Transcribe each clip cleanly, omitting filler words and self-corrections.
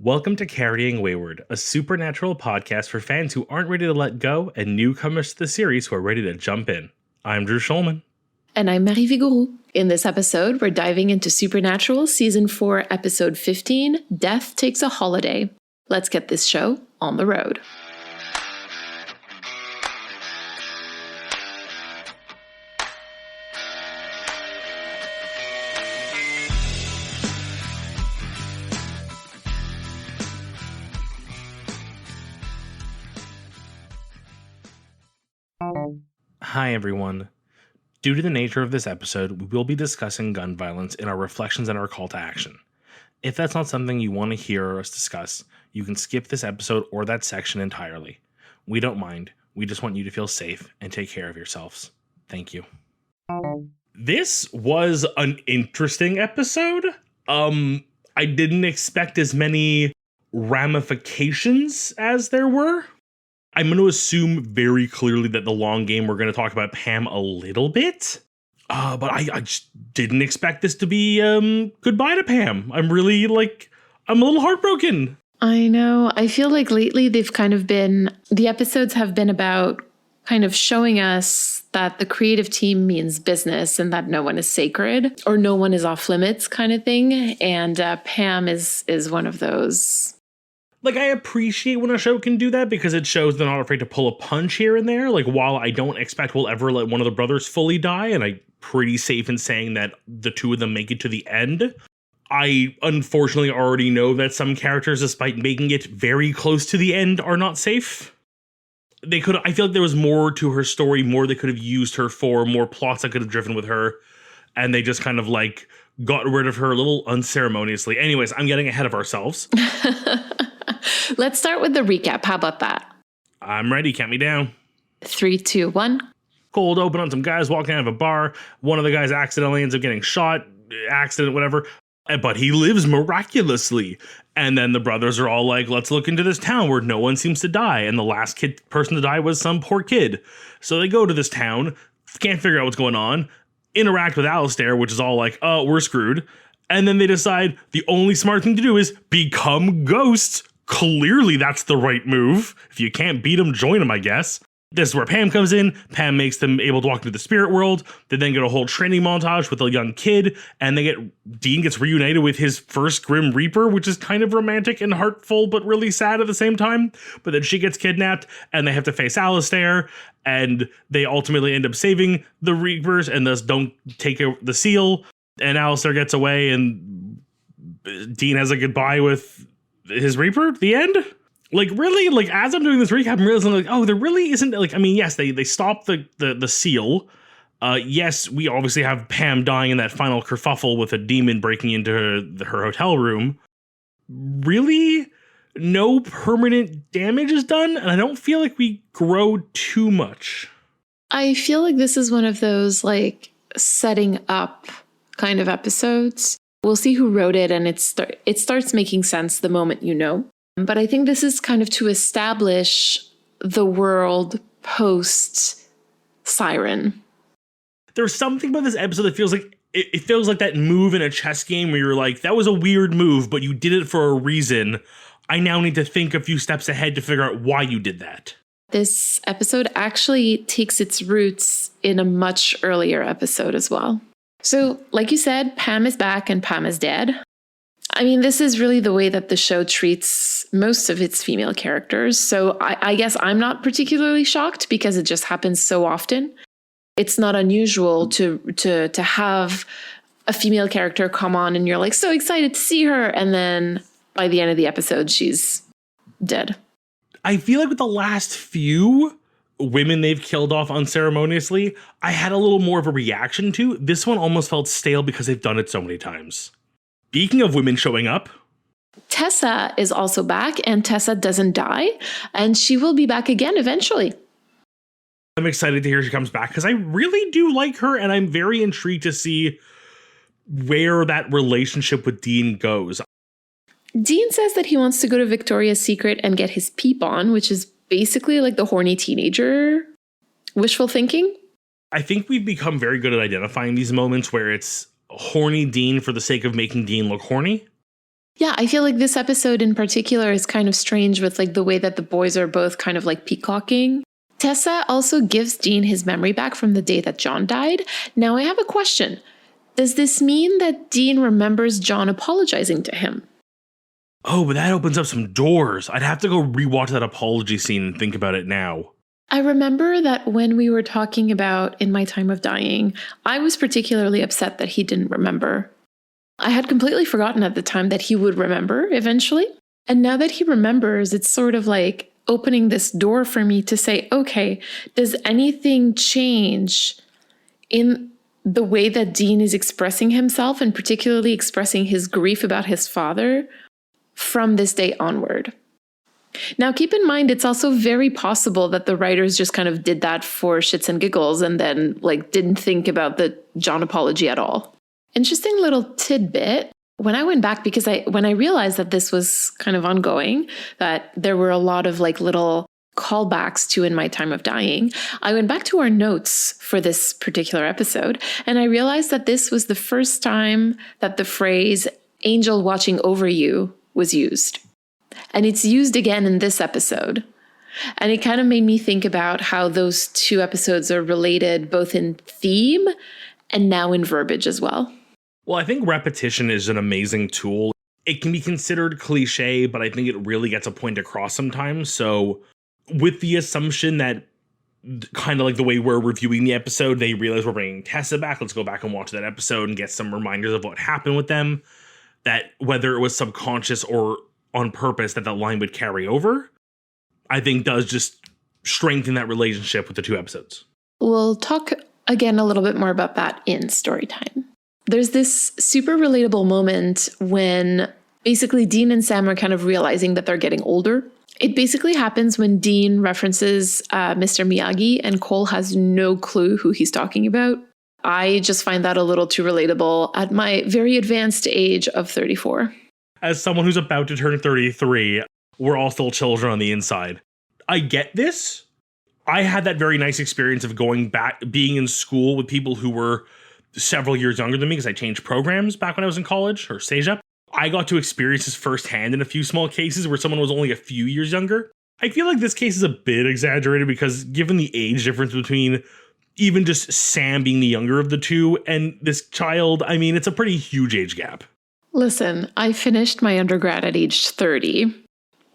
Welcome to Carrying Wayward, a supernatural podcast for fans who aren't ready to let go and newcomers to the series who are ready to jump in. I'm Drew Schulman. And I'm Marie Vigouroux. In this episode, we're diving into Supernatural Season 4, Episode 15, Death Takes a Holiday. Let's get this show on the road. Hi everyone. Due to the nature of this episode, we will be discussing gun violence in our reflections and our call to action. If that's not something you want to hear us discuss, you can skip this episode or that section entirely. We don't mind. We just want you to feel safe and take care of yourselves. Thank you. This was an interesting episode. I didn't expect as many ramifications as there were. I'm going to assume very clearly that the long game, we're going to talk about Pam a little bit. But I just didn't expect this to be goodbye to Pam. I'm a little heartbroken. I know. I feel like lately the episodes have been about kind of showing us that the creative team means business and that no one is sacred or no one is off limits kind of thing. And Pam is one of those. I appreciate when a show can do that because it shows they're not afraid to pull a punch here and there. While I don't expect we'll ever let one of the brothers fully die, and I'm pretty safe in saying that the two of them make it to the end, I unfortunately already know that some characters, despite making it very close to the end, are not safe. I feel like there was more to her story, more they could have used her for, more plots that could have driven with her, and they just kind of got rid of her a little unceremoniously. Anyways, I'm getting ahead of ourselves. Let's start with the recap. How about that? I'm ready. Count me down. 3, 2, 1. Cold open on some guys walking out of a bar. One of the guys accidentally ends up getting shot. Accident, whatever. But he lives miraculously. And then the brothers are all like, let's look into this town where no one seems to die. And the last person to die was some poor kid. So they go to this town. Can't figure out what's going on. Interact with Alistair, which is all like, oh, we're screwed. And then they decide the only smart thing to do is become ghosts. Clearly, that's the right move. If you can't beat them, join them, I guess. This is where Pam comes in. Pam makes them able to walk into the spirit world. They then get a whole training montage with a young kid, and Dean gets reunited with his first Grim Reaper, which is kind of romantic and heartful, but really sad at the same time. But then she gets kidnapped, and they have to face Alistair, and they ultimately end up saving the Reapers, and thus don't take the seal. And Alistair gets away, and Dean has a goodbye with his Reaper, the end? Really? As I'm doing this recap, I'm realizing, there really isn't, yes, they stopped the seal. Yes, we obviously have Pam dying in that final kerfuffle with a demon breaking into her hotel room. Really? No permanent damage is done? And I don't feel like we grow too much. I feel like this is one of those, setting up kind of episodes. We'll see who wrote it, and it starts making sense the moment you know. But I think this is kind of to establish the world post-Siren. There's something about this episode that feels like it feels like that move in a chess game where you're like, that was a weird move, but you did it for a reason. I now need to think a few steps ahead to figure out why you did that. This episode actually takes its roots in a much earlier episode as well. So, like you said, Pam is back and Pam is dead. I mean, this is really the way that the show treats most of its female characters. So I guess I'm not particularly shocked because it just happens so often. It's not unusual to have a female character come on and you're so excited to see her. And then by the end of the episode, she's dead. I feel like with the last few women they've killed off unceremoniously, I had a little more of a reaction to. This one almost felt stale because they've done it so many times. Speaking of women showing up, Tessa is also back, and Tessa doesn't die, and she will be back again eventually. I'm excited to hear she comes back because I really do like her, and I'm very intrigued to see where that relationship with Dean goes. Dean says that he wants to go to Victoria's Secret and get his peep on, which is basically the horny teenager wishful thinking. I think we've become very good at identifying these moments where it's horny Dean for the sake of making Dean look horny. Yeah, I feel like this episode in particular is kind of strange with like the way that the boys are both kind of like peacocking. Tessa also gives Dean his memory back from the day that John died. Now I have a question. Does this mean that Dean remembers John apologizing to him? Oh, but that opens up some doors. I'd have to go rewatch that apology scene and think about it now. I remember that when we were talking about In My Time of Dying, I was particularly upset that he didn't remember. I had completely forgotten at the time that he would remember eventually. And now that he remembers, it's sort of like opening this door for me to say, okay, does anything change in the way that Dean is expressing himself and particularly expressing his grief about his father from this day onward? Now, keep in mind, it's also very possible that the writers just kind of did that for shits and giggles and then like didn't think about the John apology at all. Interesting little tidbit. When I went back, because when I realized that this was kind of ongoing, that there were a lot of like little callbacks to In My Time of Dying, I went back to our notes for this particular episode, and I realized that this was the first time that the phrase angel watching over you was used. And it's used again in this episode. And it kind of made me think about how those two episodes are related both in theme and now in verbiage as well. Well, I think repetition is an amazing tool. It can be considered cliche, but I think it really gets a point across sometimes. So with the assumption that kind of like the way we're reviewing the episode, they realize we're bringing Tessa back. Let's go back and watch that episode and get some reminders of what happened with them. That whether it was subconscious or on purpose that line would carry over, I think does just strengthen that relationship with the two episodes. We'll talk again a little bit more about that in story time. There's this super relatable moment when basically Dean and Sam are kind of realizing that they're getting older. It basically happens when Dean references Mr. Miyagi and Cole has no clue who he's talking about. I just find that a little too relatable at my very advanced age of 34. As someone who's about to turn 33, we're all still children on the inside. I get this. I had that very nice experience of going back, being in school with people who were several years younger than me because I changed programs back when I was in college or CEGEP. I got to experience this firsthand in a few small cases where someone was only a few years younger. I feel like this case is a bit exaggerated because given the age difference between even just Sam being the younger of the two and this child, I mean, it's a pretty huge age gap. Listen, I finished my undergrad at age 30.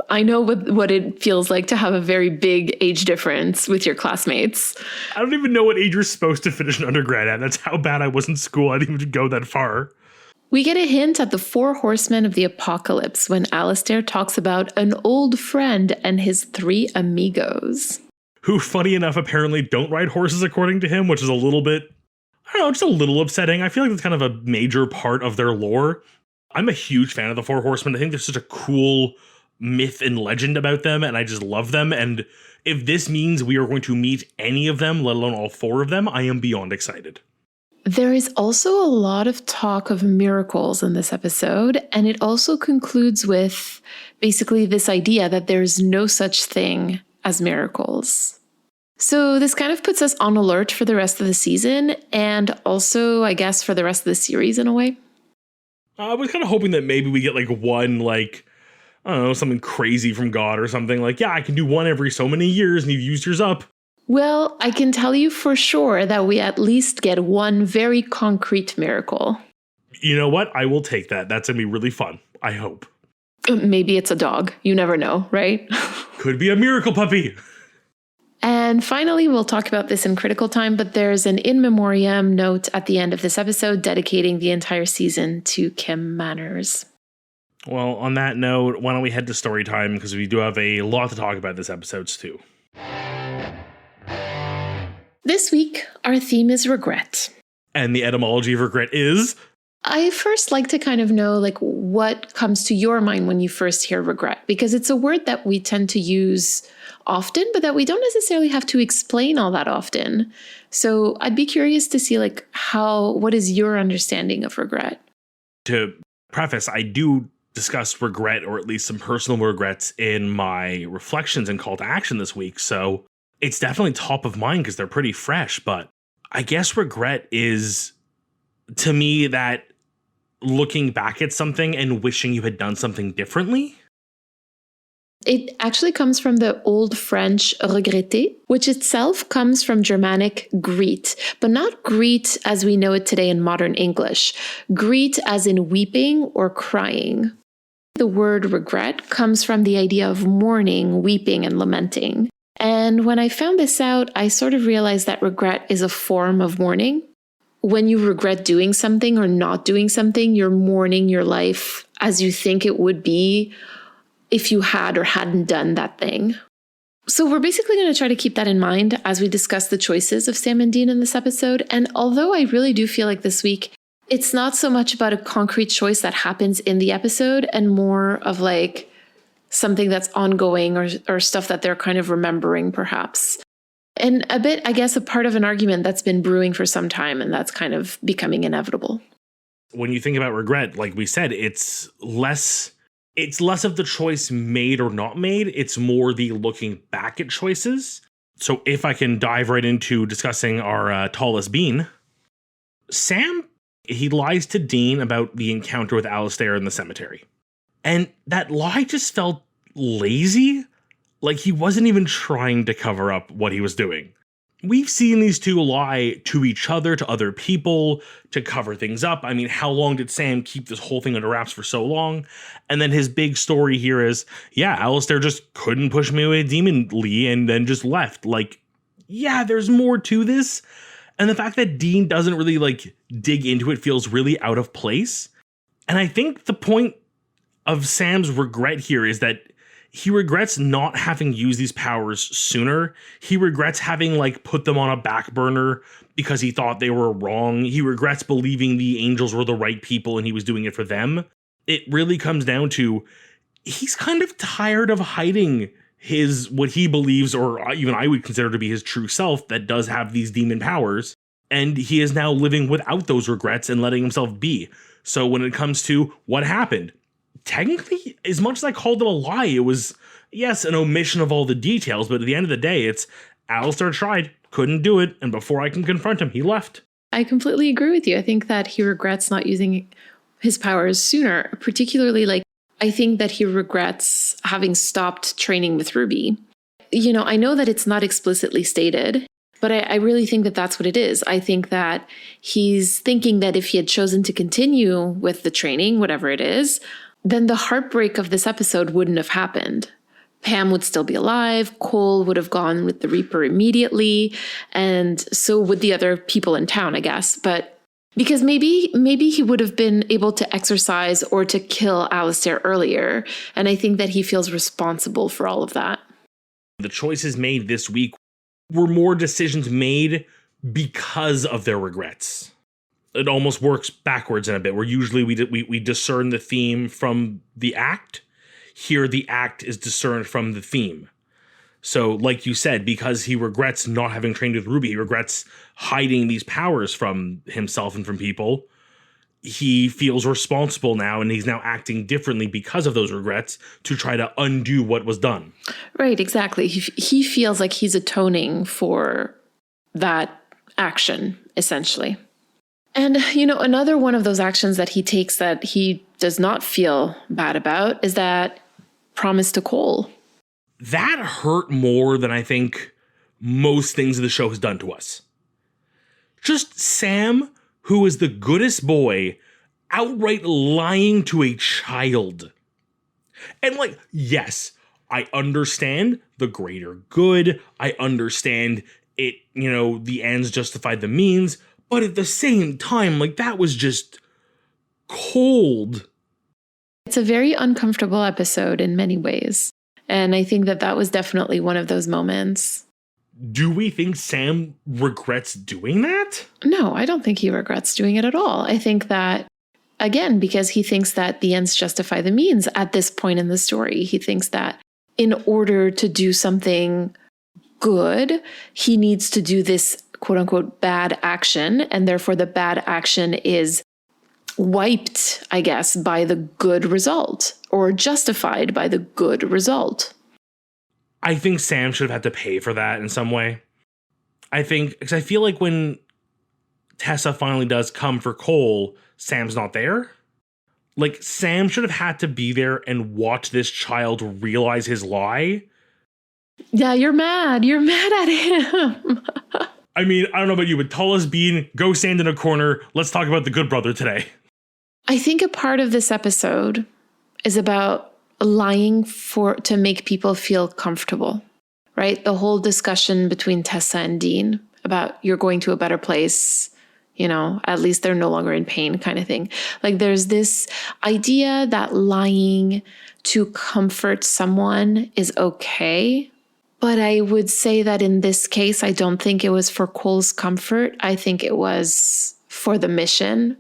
I know what it feels like to have a very big age difference with your classmates. I don't even know what age you're supposed to finish an undergrad at. That's how bad I was in school. I didn't even go that far. We get a hint at the 4 horsemen of the apocalypse when Alistair talks about an old friend and his 3 amigos. Who, funny enough, apparently don't ride horses according to him, which is a little bit, I don't know, just a little upsetting. I feel like that's kind of a major part of their lore. I'm a huge fan of the 4 horsemen. I think there's such a cool myth and legend about them, and I just love them. And if this means we are going to meet any of them, let alone all 4 of them, I am beyond excited. There is also a lot of talk of miracles in this episode, and it also concludes with basically this idea that there's no such thing as miracles. So this kind of puts us on alert for the rest of the season, and also, I guess, for the rest of the series in a way. I was kind of hoping that maybe we get like one, like, I don't know, something crazy from God or something. Like, yeah, I can do one every so many years and you've used yours up. Well, I can tell you for sure that we at least get one very concrete miracle. You know what? I will take that. That's going to be really fun. I hope. Maybe it's a dog. You never know, right? Could be a miracle puppy. And finally, we'll talk about this in critical time, but there's an in memoriam note at the end of this episode dedicating the entire season to Kim Manners. Well, on that note, why don't we head to story time because we do have a lot to talk about this episode's too. This week, our theme is regret. And the etymology of regret is? I first like to kind of know like what comes to your mind when you first hear regret, because it's a word that we tend to use often, but that we don't necessarily have to explain all that often. So I'd be curious to see like what is your understanding of regret? To preface, I do discuss regret, or at least some personal regrets, in my reflections and call to action this week. So it's definitely top of mind because they're pretty fresh. But I guess regret is, to me, that looking back at something and wishing you had done something differently? It actually comes from the Old French regretter, which itself comes from Germanic greet, but not greet as we know it today in modern English. Greet as in weeping or crying. The word regret comes from the idea of mourning, weeping, and lamenting. And when I found this out, I sort of realized that regret is a form of mourning. When you regret doing something or not doing something, you're mourning your life as you think it would be if you had or hadn't done that thing. So we're basically going to try to keep that in mind as we discuss the choices of Sam and Dean in this episode. And although I really do feel like this week, it's not so much about a concrete choice that happens in the episode and more of like something that's ongoing or stuff that they're kind of remembering perhaps. And a bit, I guess, a part of an argument that's been brewing for some time and that's kind of becoming inevitable. When you think about regret, like we said, it's less of the choice made or not made. It's more the looking back at choices. So if I can dive right into discussing our tallest bean, Sam, he lies to Dean about the encounter with Alistair in the cemetery. And that lie just felt lazy. Like he wasn't even trying to cover up what he was doing. We've seen these two lie to each other, to other people, to cover things up. I mean, how long did Sam keep this whole thing under wraps for so long? And then his big story here is, yeah, Alistair just couldn't push me away demonly and then just left. Like, yeah, there's more to this. And the fact that Dean doesn't really, like, dig into it feels really out of place. And I think the point of Sam's regret here is that he regrets not having used these powers sooner. He regrets having like put them on a back burner because he thought they were wrong. He regrets believing the angels were the right people and he was doing it for them. It really comes down to he's kind of tired of hiding his what he believes, or even I would consider to be his true self that does have these demon powers. And he is now living without those regrets and letting himself be. So when it comes to what happened, technically, as much as I called it a lie, it was, yes, an omission of all the details, but at the end of the day, it's Alistair tried, couldn't do it, and before I can confront him, he left. I completely agree with you. I think that he regrets not using his powers sooner, particularly like I think that he regrets having stopped training with Ruby. You know, I know that it's not explicitly stated, but I really think that that's what it is. I think that he's thinking that if he had chosen to continue with the training, whatever it is, then the heartbreak of this episode wouldn't have happened. Pam would still be alive, Cole would have gone with the Reaper immediately, and so would the other people in town, I guess. But because maybe he would have been able to exercise or to kill Alistair earlier, and I think that he feels responsible for all of that. The choices made this week were more decisions made because of their regrets. It almost works backwards in a bit, where usually we discern the theme from the act. Here, the act is discerned from the theme. So, like you said, because he regrets not having trained with Ruby, he regrets hiding these powers from himself and from people, he feels responsible now, and he's now acting differently because of those regrets to try to undo what was done. Right, exactly. He feels like he's atoning for that action, essentially. And, you know, another one of those actions that he takes that he does not feel bad about is that promise to Cole. That hurt more than I think most things the show has done to us. Just Sam, who is the goodest boy, outright lying to a child. And like, yes, I understand the greater good. I understand it, you know, the ends justify the means. But at the same time, like, that was just cold. It's a very uncomfortable episode in many ways. And I think that that was definitely one of those moments. Do we think Sam regrets doing that? No, I don't think he regrets doing it at all. I think that, again, because he thinks that the ends justify the means at this point in the story, he thinks that in order to do something good, he needs to do this quote unquote bad action. And therefore the bad action is wiped, I guess, by the good result, or justified by the good result. I think Sam should have had to pay for that in some way. I think, because I feel like when Tessa finally does come for Cole, Sam's not there. Like, Sam should have had to be there and watch this child realize his lie. Yeah, you're mad. You're mad at him. I mean, I don't know about you, but Tallest Bean, go stand in a corner. Let's talk about the good brother today. I think a part of this episode is about lying to make people feel comfortable, right? The whole discussion between Tessa and Dean about you're going to a better place, you know, at least they're no longer in pain kind of thing. Like there's this idea that lying to comfort someone is okay. But I would say that in this case, I don't think it was for Cole's comfort. I think it was for the mission.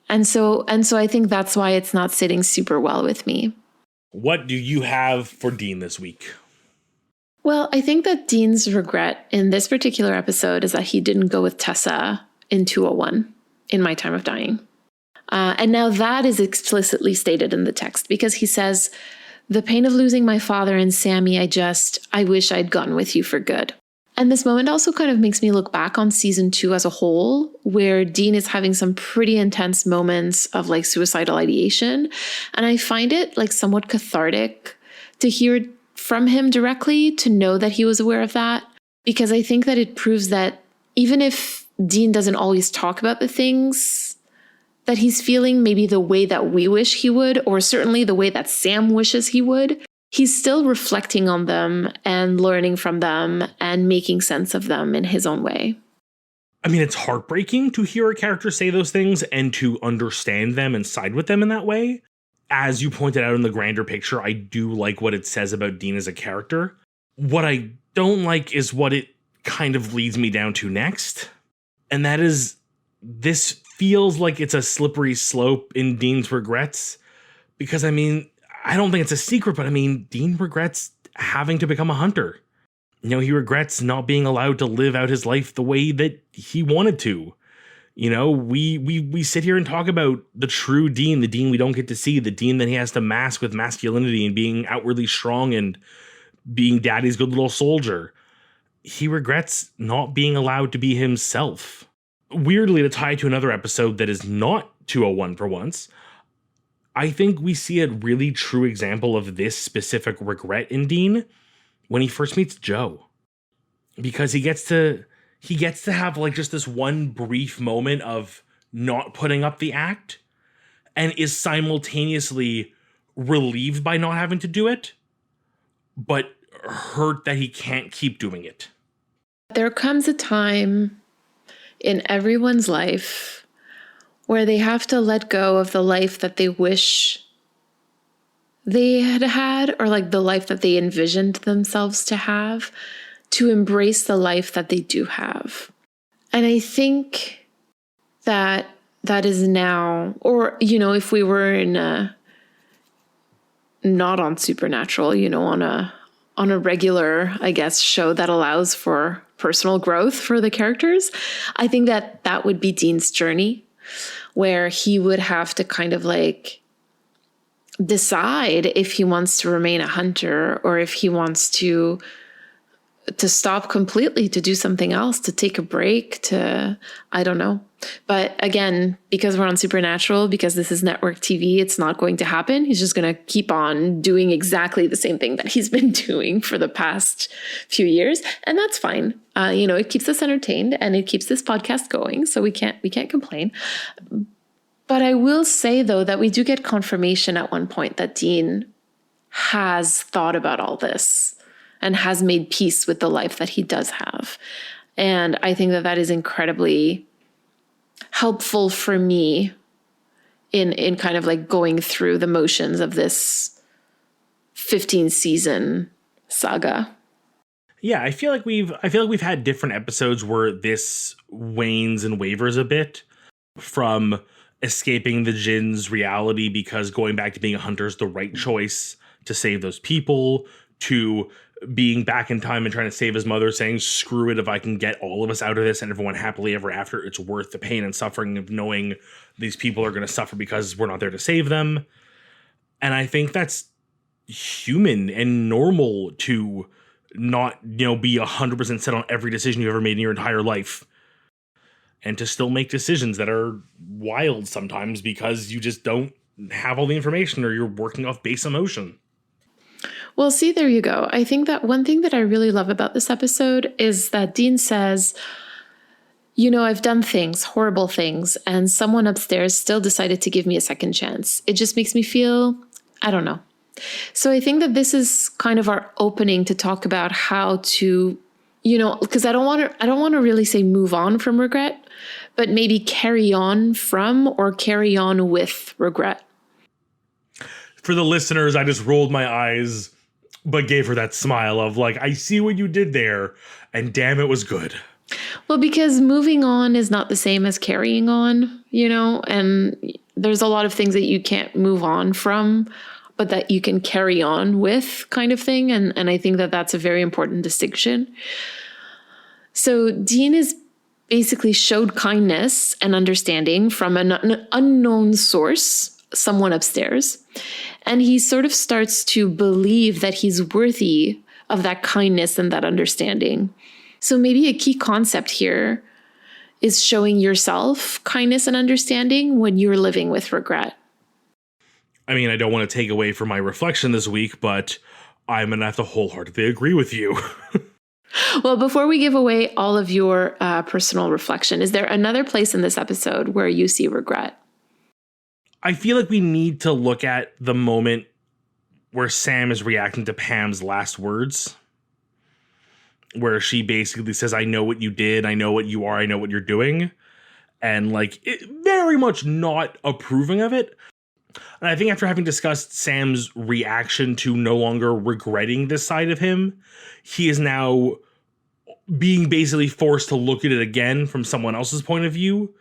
And so I think that's why it's not sitting super well with me. What do you have for Dean this week? Well, I think that Dean's regret in this particular episode is that he didn't go with Tessa in 201, In My Time of Dying. And now that is explicitly stated in the text because he says, the pain of losing my father and Sammy, I wish I'd gone with you for good. And this moment also kind of makes me look back on season 2 as a whole, where Dean is having some pretty intense moments of like suicidal ideation. And I find it like somewhat cathartic to hear from him directly, to know that he was aware of that, because I think that it proves that even if Dean doesn't always talk about the things that he's feeling maybe the way that we wish he would, or certainly the way that Sam wishes he would, he's still reflecting on them and learning from them and making sense of them in his own way. I mean, it's heartbreaking to hear a character say those things and to understand them and side with them in that way. As you pointed out in the grander picture, I do like what it says about Dean as a character. What I don't like is what it kind of leads me down to next. And that is, this feels like it's a slippery slope in Dean's regrets. Because, I mean, I don't think it's a secret, but I mean, Dean regrets having to become a hunter. You know, he regrets not being allowed to live out his life the way that he wanted to. You know, we sit here and talk about the true Dean, the Dean we don't get to see, the Dean that he has to mask with masculinity and being outwardly strong and being daddy's good little soldier. He regrets not being allowed to be himself. Weirdly, to tie to another episode that is not 201 for once, I think we see a really true example of this specific regret in Dean when he first meets Joe. Because he gets to have like just this one brief moment of not putting up the act and is simultaneously relieved by not having to do it, but hurt that he can't keep doing it. There comes a time in everyone's life where they have to let go of the life that they wish they had, or like the life that they envisioned themselves to have, to embrace the life that they do have. And I think that that is now, or, you know, if we were in a, not on Supernatural, you know, on a regular, I guess, show that allows for personal growth for the characters, I think that that would be Dean's journey, where he would have to kind of like decide if he wants to remain a hunter or if he wants to stop completely, to do something else, to take a break, to, I don't know. But again, because we're on Supernatural, because this is network TV, it's not going to happen. He's just going to keep on doing exactly the same thing that he's been doing for the past few years. And that's fine. You know, it keeps us entertained and it keeps this podcast going. So we can't complain. But I will say, though, that we do get confirmation at one point that Dean has thought about all this and has made peace with the life that he does have. And I think that that is incredibly helpful for me in kind of like going through the motions of this 15 season saga. Yeah, I feel like we've had different episodes where this wanes and wavers a bit, from escaping the Jin's reality because going back to being a hunter is the right choice to save those people, to being back in time and trying to save his mother, saying, screw it, if I can get all of us out of this and everyone happily ever after, it's worth the pain and suffering of knowing these people are going to suffer because we're not there to save them. And I think that's human and normal to not, you know, be 100% set on every decision you've ever made in your entire life, and to still make decisions that are wild sometimes because you just don't have all the information or you're working off base emotion. Well, see, there you go. I think that one thing that I really love about this episode is that Dean says, you know, I've done things, horrible things, and someone upstairs still decided to give me a second chance. It just makes me feel, I don't know. So I think that this is kind of our opening to talk about how to, you know, because I don't want to really say move on from regret, but maybe carry on from or carry on with regret. For the listeners, I just rolled my eyes, but gave her that smile of like, I see what you did there, and damn, it was good. Well, because moving on is not the same as carrying on, you know, and there's a lot of things that you can't move on from, but that you can carry on with, kind of thing. And I think that that's a very important distinction. So Dean is basically showed kindness and understanding from an unknown source, someone upstairs. And he sort of starts to believe that he's worthy of that kindness and that understanding. So maybe a key concept here is showing yourself kindness and understanding when you're living with regret. I mean, I don't want to take away from my reflection this week, but I'm going to have to wholeheartedly agree with you. Well, before we give away all of your personal reflection, is there another place in this episode where you see regret? I feel like we need to look at the moment where Sam is reacting to Pam's last words, where she basically says, I know what you did, I know what you are, I know what you're doing. And like, very much not approving of it. And I think after having discussed Sam's reaction to no longer regretting this side of him, he is now being basically forced to look at it again from someone else's point of view.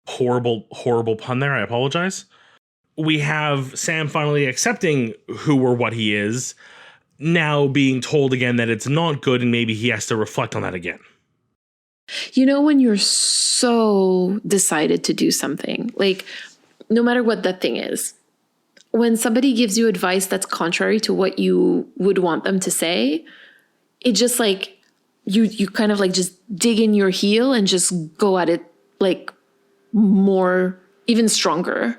Horrible, horrible pun there. I apologize. We have Sam finally accepting who or what he is, now being told again that it's not good and maybe he has to reflect on that again. You know, when you're so decided to do something, like no matter what that thing is, when somebody gives you advice that's contrary to what you would want them to say, it just like you kind of like just dig in your heel and just go at it like more, even stronger.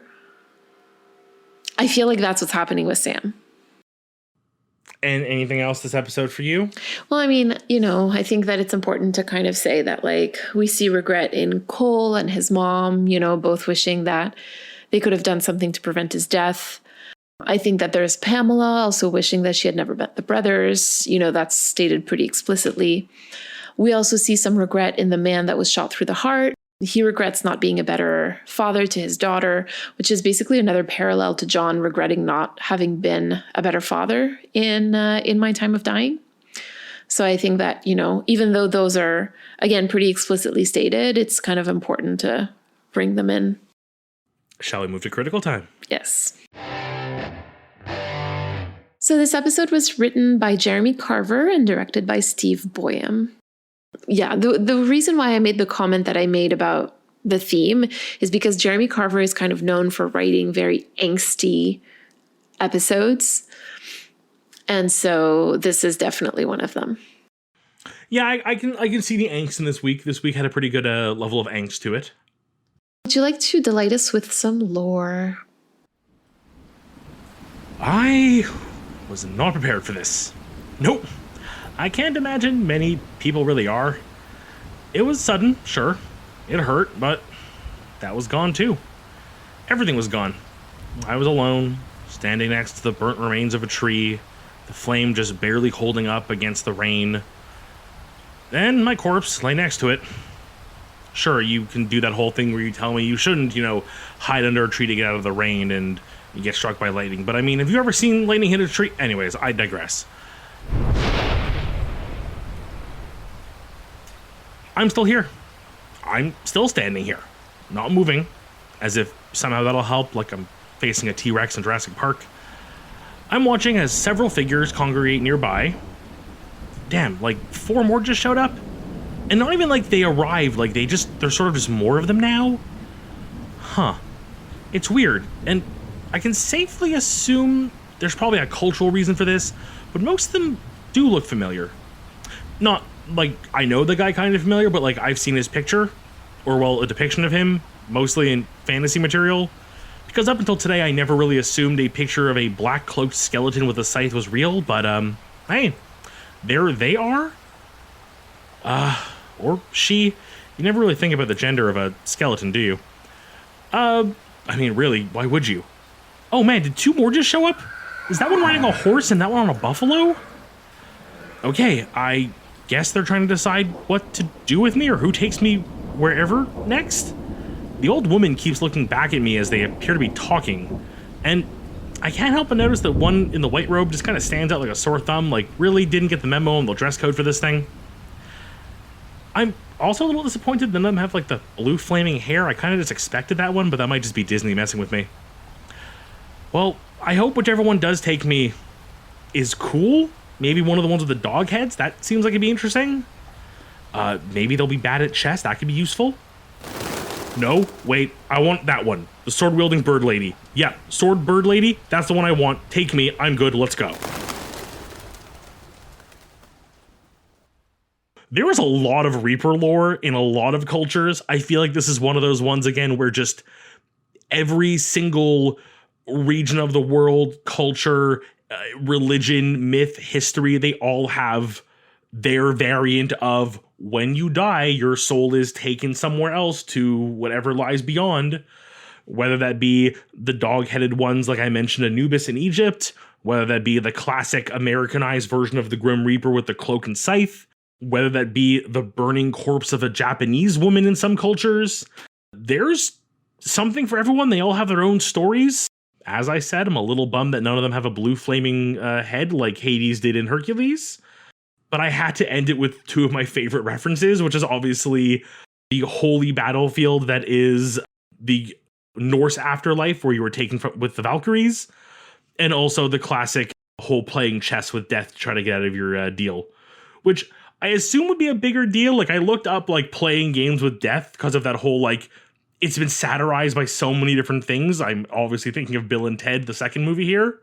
I feel like that's what's happening with Sam. And anything else this episode for you? Well, I mean, you know, I think that it's important to kind of say that like we see regret in Cole and his mom, you know, both wishing that they could have done something to prevent his death. I think that there's Pamela also wishing that she had never met the brothers. You know, that's stated pretty explicitly. We also see some regret in the man that was shot through the heart. He regrets not being a better father to his daughter, which is basically another parallel to John regretting not having been a better father in my time of dying. So I think that, you know, even though those are, again, pretty explicitly stated, it's kind of important to bring them in. Shall we move to critical time? Yes. So this episode was written by Jeremy Carver and directed by Steve Boyum. Yeah, the reason why I made the comment that I made about the theme is because Jeremy Carver is kind of known for writing very angsty episodes. And so this is definitely one of them. Yeah, I can see the angst in this week. This week had a pretty good level of angst to it. Would you like to delight us with some lore? I was not prepared for this. Nope. I can't imagine many people really are. It was sudden, sure. It hurt, but that was gone too. Everything was gone. I was alone, standing next to the burnt remains of a tree, the flame just barely holding up against the rain. And my corpse lay next to it. Sure, you can do that whole thing where you tell me you shouldn't, you know, hide under a tree to get out of the rain and you get struck by lightning. But I mean, have you ever seen lightning hit a tree? Anyways, I digress. I'm still here. I'm still standing here, not moving, as if somehow that'll help, like I'm facing a T-Rex in Jurassic Park. I'm watching as several figures congregate nearby. Damn, like 4 more just showed up? And not even like they arrived, like there's sort of just more of them now? Huh. It's weird, and I can safely assume there's probably a cultural reason for this, but most of them do look familiar. Not like I know the guy kind of familiar, but like I've seen his picture, or well, a depiction of him, mostly in fantasy material, Because up until today, I never really assumed a picture of a black cloaked skeleton with a scythe was real, but hey, there they are. Or she. You never really think about the gender of a skeleton, do you? I mean, really, why would you? Oh man, did 2 more just show up? Is that one riding a horse and that one on a buffalo? Okay, I guess they're trying to decide what to do with me or who takes me wherever next. The old woman keeps looking back at me as they appear to be talking, and I can't help but notice that one in the white robe just kind of stands out like a sore thumb, like really didn't get the memo on the dress code for this thing. I'm also a little disappointed none of them have like the blue flaming hair. I kind of just expected that one, but that might just be Disney messing with me. Well, I hope whichever one does take me is cool. Maybe one of the ones with the dog heads. That seems like it'd be interesting. Maybe they'll be bad at chess. That could be useful. No, wait, I want that one. The sword-wielding bird lady. Yeah, sword bird lady, that's the one I want. Take me, I'm good, let's go. There is a lot of Reaper lore in a lot of cultures. I feel like this is one of those ones, again, where just every single region of the world, culture, religion, myth, history, they all have their variant of when you die, your soul is taken somewhere else to whatever lies beyond, whether that be the dog-headed ones like I mentioned, Anubis in Egypt, whether that be the classic Americanized version of the Grim Reaper with the cloak and scythe, whether that be the burning corpse of a Japanese woman in some cultures. There's something for everyone. They all have their own stories. As I said, I'm a little bummed that none of them have a blue flaming head like Hades did in Hercules. But I had to end it with 2 of my favorite references, which is obviously the holy battlefield that is the Norse afterlife where you were taken with the Valkyries, and also the classic whole playing chess with death to try to get out of your deal, which I assume would be a bigger deal. Like I looked up like playing games with death because of that whole like it's been satirized by so many different things. I'm obviously thinking of Bill and Ted, the second movie here.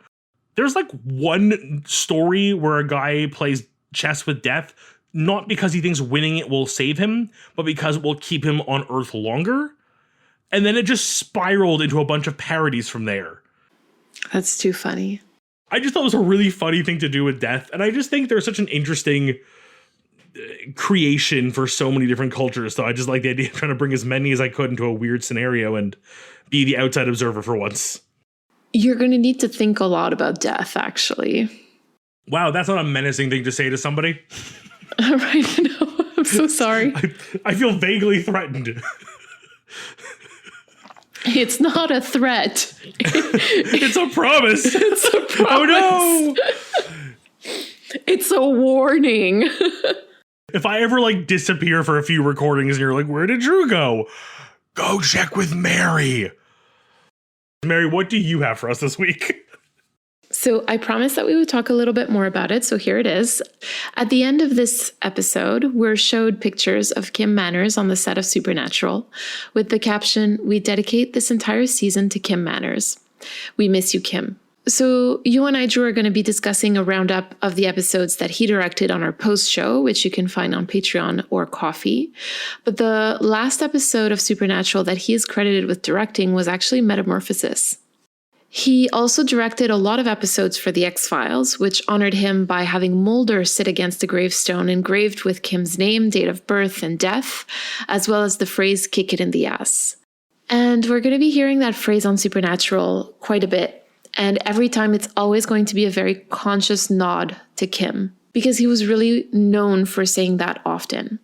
There's like one story where a guy plays chess with death, not because he thinks winning it will save him, but because it will keep him on Earth longer. And then it just spiraled into a bunch of parodies from there. That's too funny. I just thought it was a really funny thing to do with death. And I just think there's such an interesting creation for so many different cultures. So I just like the idea of trying to bring as many as I could into a weird scenario and be the outside observer for once. You're going to need to think a lot about death, actually. Wow, that's not a menacing thing to say to somebody. Right, no, I'm so sorry. I feel vaguely threatened. It's not a threat. It's a promise. It's a promise. Oh no! It's a warning. If I ever like disappear for a few recordings and you're like, where did Drew go? Go check with Mary. Mary, what do you have for us this week? So I promised that we would talk a little bit more about it, so here it is. At the end of this episode, we're showed pictures of Kim Manners on the set of Supernatural with the caption, "We dedicate this entire season to Kim Manners. We miss you, Kim." So you and I, Drew, are going to be discussing a roundup of the episodes that he directed on our post show, which you can find on Patreon or Ko-fi. But the last episode of Supernatural that he is credited with directing was actually Metamorphosis. He also directed a lot of episodes for The X-Files, which honored him by having Mulder sit against a gravestone engraved with Kim's name, date of birth, and death, as well as the phrase, "kick it in the ass." And we're going to be hearing that phrase on Supernatural quite a bit. And every time it's always going to be a very conscious nod to Kim, because he was really known for saying that often.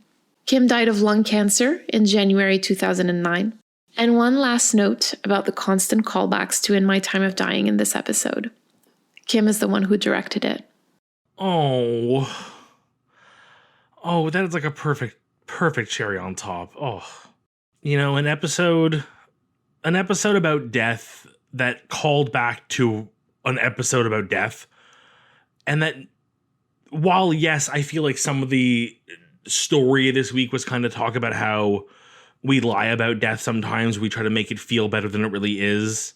Kim died of lung cancer in January 2009. And one last note about the constant callbacks to In My Time of Dying in this episode. Kim is the one who directed it. Oh, that is like a perfect cherry on top. Oh, you know, an episode about death that called back to an episode about death. And that while, yes, I feel like some of the story this week was kind of talk about how we lie about death sometimes. We try to make it feel better than it really is.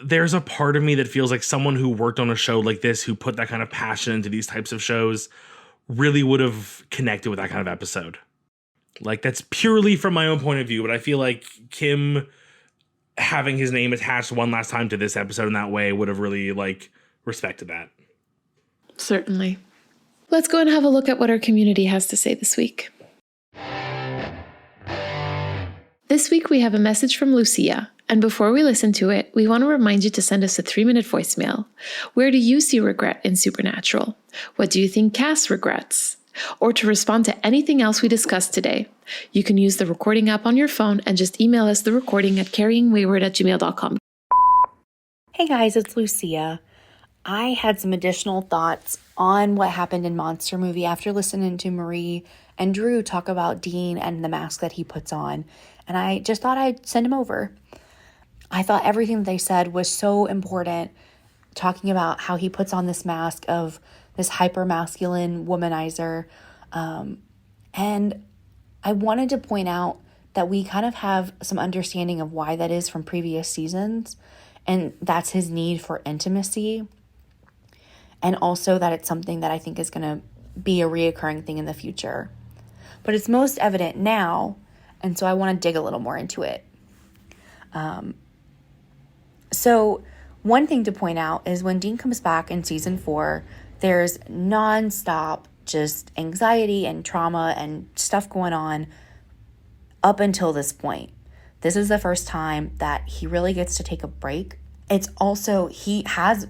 There's a part of me that feels like someone who worked on a show like this, who put that kind of passion into these types of shows, really would have connected with that kind of episode. Like, that's purely from my own point of view, but I feel like Kim having his name attached one last time to this episode in that way would have really like respected that. Certainly. Let's go and have a look at what our community has to say this week. This week we have a message from Lucia, and before we listen to it, we want to remind you to send us a 3-minute voicemail. Where do you see regret in Supernatural? What do you think Cass regrets? Or to respond to anything else we discussed today, you can use the recording app on your phone and just email us the recording at carryingwayward@gmail.com. Hey guys, it's Lucia. I had some additional thoughts on what happened in Monster Movie after listening to Marie and Drew talk about Dean and the mask that he puts on, and I just thought I'd send him over. I thought everything that they said was so important, talking about how he puts on this mask of this hyper-masculine womanizer, and I wanted to point out that we kind of have some understanding of why that is from previous seasons, and that's his need for intimacy, and also that it's something that I think is going to be a reoccurring thing in the future. But it's most evident now, and so I want to dig a little more into it. So one thing to point out is when Dean comes back in season 4, there's nonstop just anxiety and trauma and stuff going on up until this point. This is the first time that he really gets to take a break. It's also, he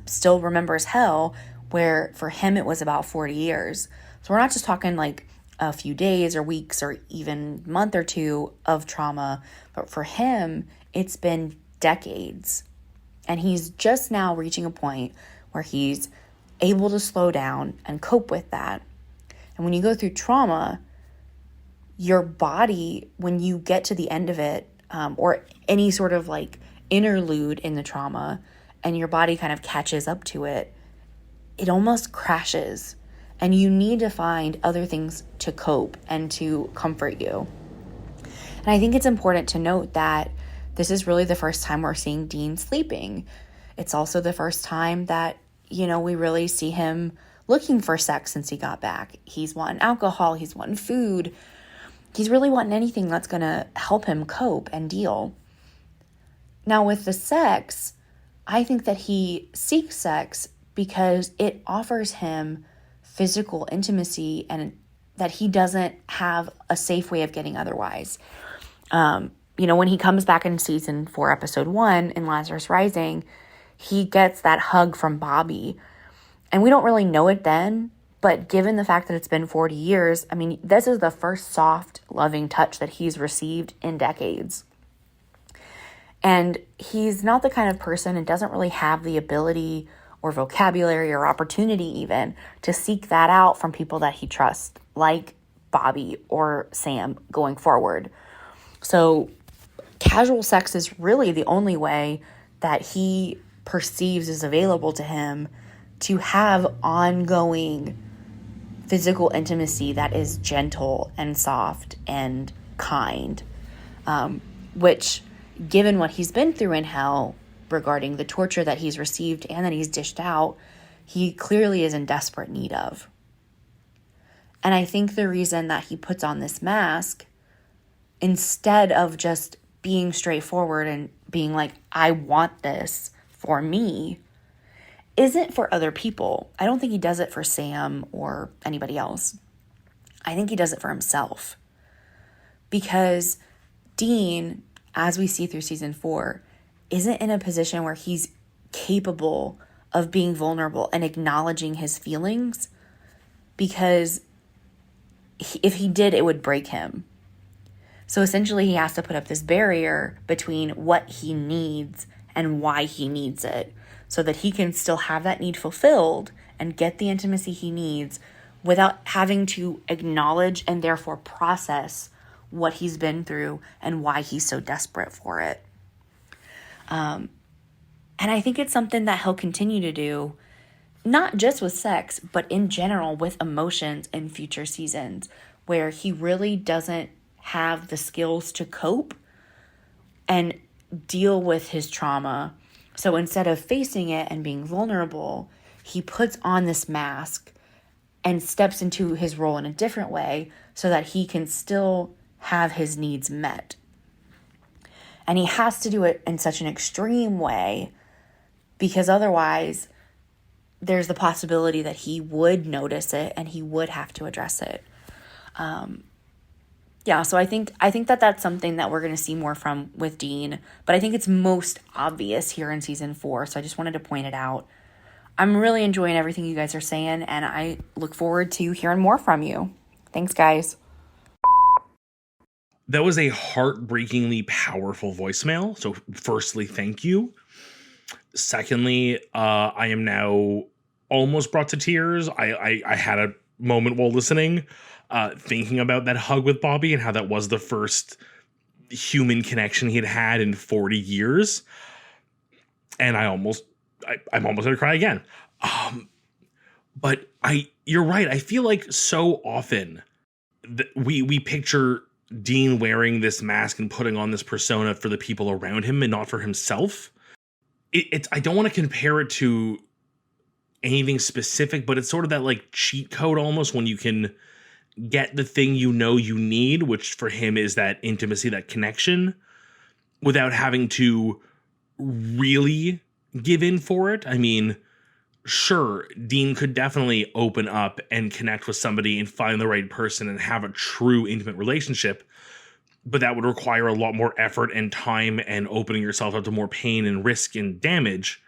still remembers hell, where for him it was about 40 years. So we're not just talking like a few days or weeks or even month or two of trauma, but for him, it's been decades. And he's just now reaching a point where he's able to slow down and cope with that. And when you go through trauma, your body, when you get to the end of it, or any sort of like interlude in the trauma, and your body kind of catches up to it, it almost crashes. And you need to find other things to cope and to comfort you. And I think it's important to note that this is really the first time we're seeing Dean sleeping. It's also the first time that, we really see him looking for sex since he got back. He's wanting alcohol, he's wanting food. He's really wanting anything that's going to help him cope and deal. Now with the sex, I think that he seeks sex because it offers him physical intimacy and that he doesn't have a safe way of getting otherwise. When he comes back in season 4, episode 1 in Lazarus Rising, he gets that hug from Bobby. And we don't really know it then, but given the fact that it's been 40 years, this is the first soft, loving touch that he's received in decades. And he's not the kind of person and doesn't really have the ability or vocabulary or opportunity even to seek that out from people that he trusts, like Bobby or Sam going forward. So casual sex is really the only way that he perceives is available to him to have ongoing physical intimacy that is gentle and soft and kind, which, given what he's been through in hell regarding the torture that he's received and that he's dished out, he clearly is in desperate need of. And I think the reason that he puts on this mask, instead of just being straightforward and being like, I want this for me, isn't for other people. I don't think he does it for Sam or anybody else. I think he does it for himself. Because Dean, as we see through season 4, isn't in a position where he's capable of being vulnerable and acknowledging his feelings, because if he did, it would break him. So essentially he has to put up this barrier between what he needs and why he needs it, so that he can still have that need fulfilled and get the intimacy he needs without having to acknowledge and therefore process what he's been through and why he's so desperate for it. And I think it's something that he'll continue to do, not just with sex, but in general with emotions in future seasons, where he really doesn't have the skills to cope and deal with his trauma. So instead of facing it and being vulnerable, he puts on this mask and steps into his role in a different way so that he can still have his needs met. And he has to do it in such an extreme way because otherwise there's the possibility that he would notice it and he would have to address it. Yeah, so I think that that's something that we're going to see more from with Dean, but I think it's most obvious here in season 4, so I just wanted to point it out. I'm really enjoying everything you guys are saying, and I look forward to hearing more from you. Thanks, guys. That was a heartbreakingly powerful voicemail. So firstly, thank you. Secondly, I am now almost brought to tears. I had a moment while listening, thinking about that hug with Bobby and how that was the first human connection he'd had in 40 years. And I'm almost gonna cry again. But you're right. I feel like so often we picture Dean wearing this mask and putting on this persona for the people around him and not for himself. I don't want to compare it to anything specific, but it's sort of that like cheat code almost when you can get the thing you need, which for him is that intimacy, that connection, without having to really give in for it. I mean, sure, Dean could definitely open up and connect with somebody and find the right person and have a true intimate relationship, but that would require a lot more effort and time and opening yourself up to more pain and risk and damage.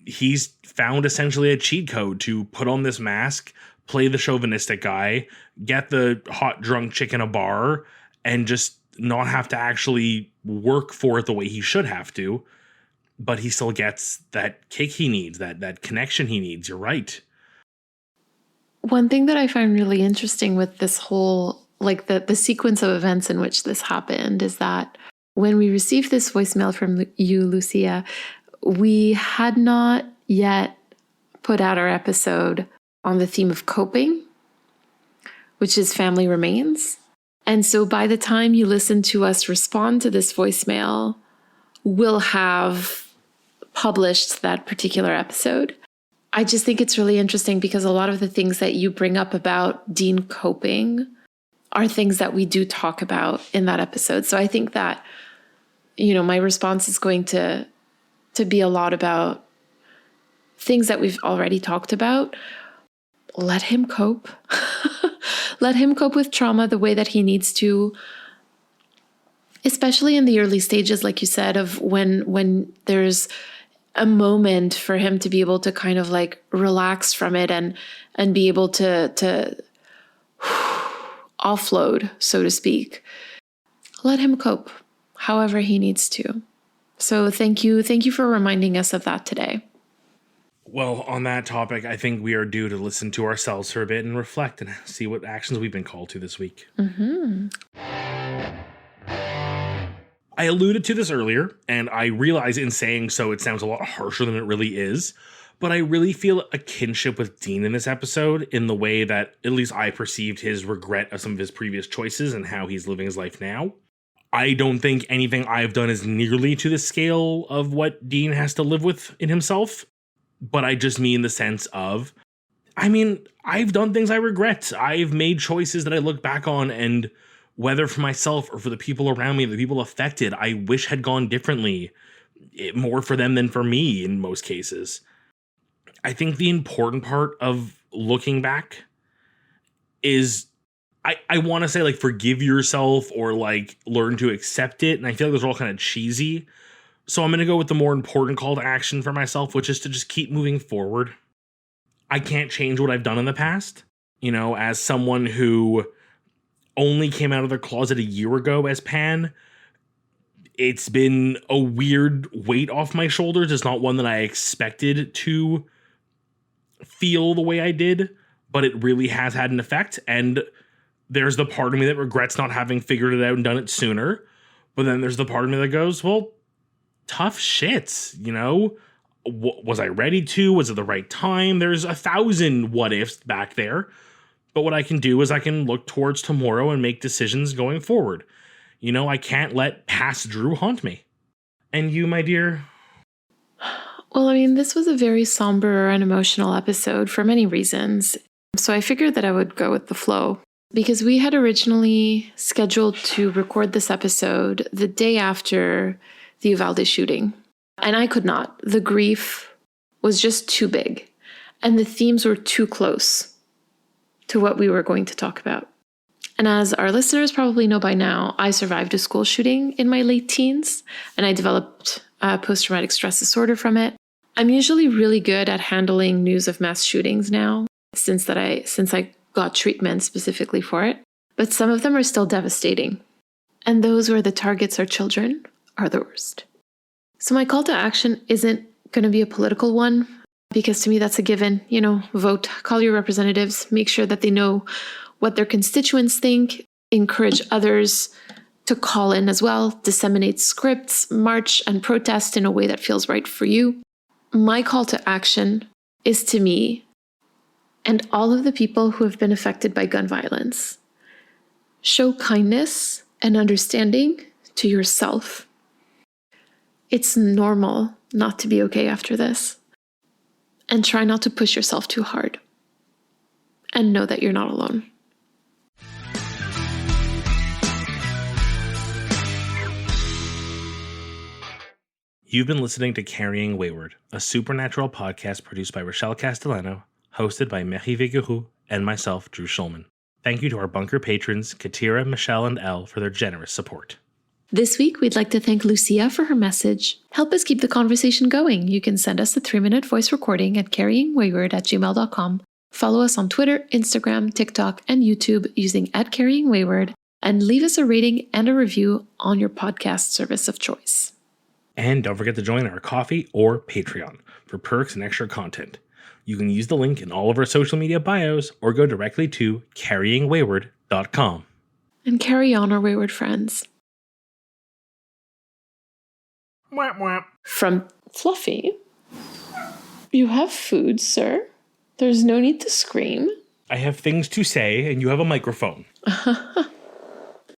He's found essentially a cheat code to put on this mask, play the chauvinistic guy, get the hot drunk chick in a bar, and just not have to actually work for it the way he should have to. But he still gets that kick he needs, that connection he needs. You're right. One thing that I find really interesting with this whole, like the sequence of events in which this happened, is that when we received this voicemail from you, Lucia, we had not yet put out our episode on the theme of coping, which is family remains. And so by the time you listen to us respond to this voicemail, we'll have published that particular episode. I just think it's really interesting because a lot of the things that you bring up about Dean coping are things that we do talk about in that episode. So I think that, my response is going to be a lot about things that we've already talked about. Let him cope. Let him cope with trauma the way that he needs to, especially in the early stages, like you said, of when there's a moment for him to be able to kind of like relax from it and be able to offload, so to speak. Let him cope however he needs to. So thank you for reminding us of that today. Well, on that topic, I think we are due to listen to ourselves for a bit and reflect and see what actions we've been called to this week. Mm-hmm. I alluded to this earlier, and I realize in saying so it sounds a lot harsher than it really is, but I really feel a kinship with Dean in this episode in the way that at least I perceived his regret of some of his previous choices and how he's living his life now. I don't think anything I've done is nearly to the scale of what Dean has to live with in himself, but I just mean the sense of, I've done things I regret. I've made choices that I look back on and whether for myself or for the people around me, the people affected, I wish had gone differently, more for them than for me in most cases. I think the important part of looking back is, I want to say like forgive yourself or like learn to accept it. And I feel like those are all kind of cheesy. So I'm going to go with the more important call to action for myself, which is to just keep moving forward. I can't change what I've done in the past. As someone who only came out of the closet a year ago as pan, it's been a weird weight off my shoulders. It's not one that I expected to feel the way I did, but it really has had an effect. And there's the part of me that regrets not having figured it out and done it sooner. But then there's the part of me that goes, well, tough shit, was I ready to? Was it the right time? There's 1,000 what ifs back there. But what I can do is I can look towards tomorrow and make decisions going forward. I can't let past Drew haunt me. And you, my dear? Well, this was a very somber and emotional episode for many reasons. So I figured that I would go with the flow. because we had originally scheduled to record this episode the day after the Uvalde shooting. And I could not. The grief was just too big. And the themes were too close to what we were going to talk about. And as our listeners probably know by now, I survived a school shooting in my late teens, and I developed post-traumatic stress disorder from it. I'm usually really good at handling news of mass shootings now, since I got treatment specifically for it. But some of them are still devastating. And those where the targets are children are the worst. So my call to action isn't going to be a political one, because to me that's a given. Vote, call your representatives, make sure that they know what their constituents think, encourage others to call in as well, disseminate scripts, march and protest in a way that feels right for you. My call to action is to me and all of the people who have been affected by gun violence. Show kindness and understanding to yourself. It's normal not to be okay after this. And try not to push yourself too hard. And know that you're not alone. You've been listening to Carrying Wayward, a supernatural podcast produced by Rochelle Castellano, hosted by Mary Vigouroux, and myself, Drew Schulman. Thank you to our bunker patrons, Katira, Michelle, and Elle, for their generous support. This week, we'd like to thank Lucia for her message. Help us keep the conversation going. You can send us a 3-minute voice recording at carryingwayward@gmail.com. Follow us on Twitter, Instagram, TikTok, and YouTube using @carryingwayward, and leave us a rating and a review on your podcast service of choice. And don't forget to join our Ko-fi or Patreon for perks and extra content. You can use the link in all of our social media bios or go directly to carryingwayward.com. And carry on, our wayward friends. Mwah, mwah. From Fluffy. You have food, sir. There's no need to scream. I have things to say, and you have a microphone.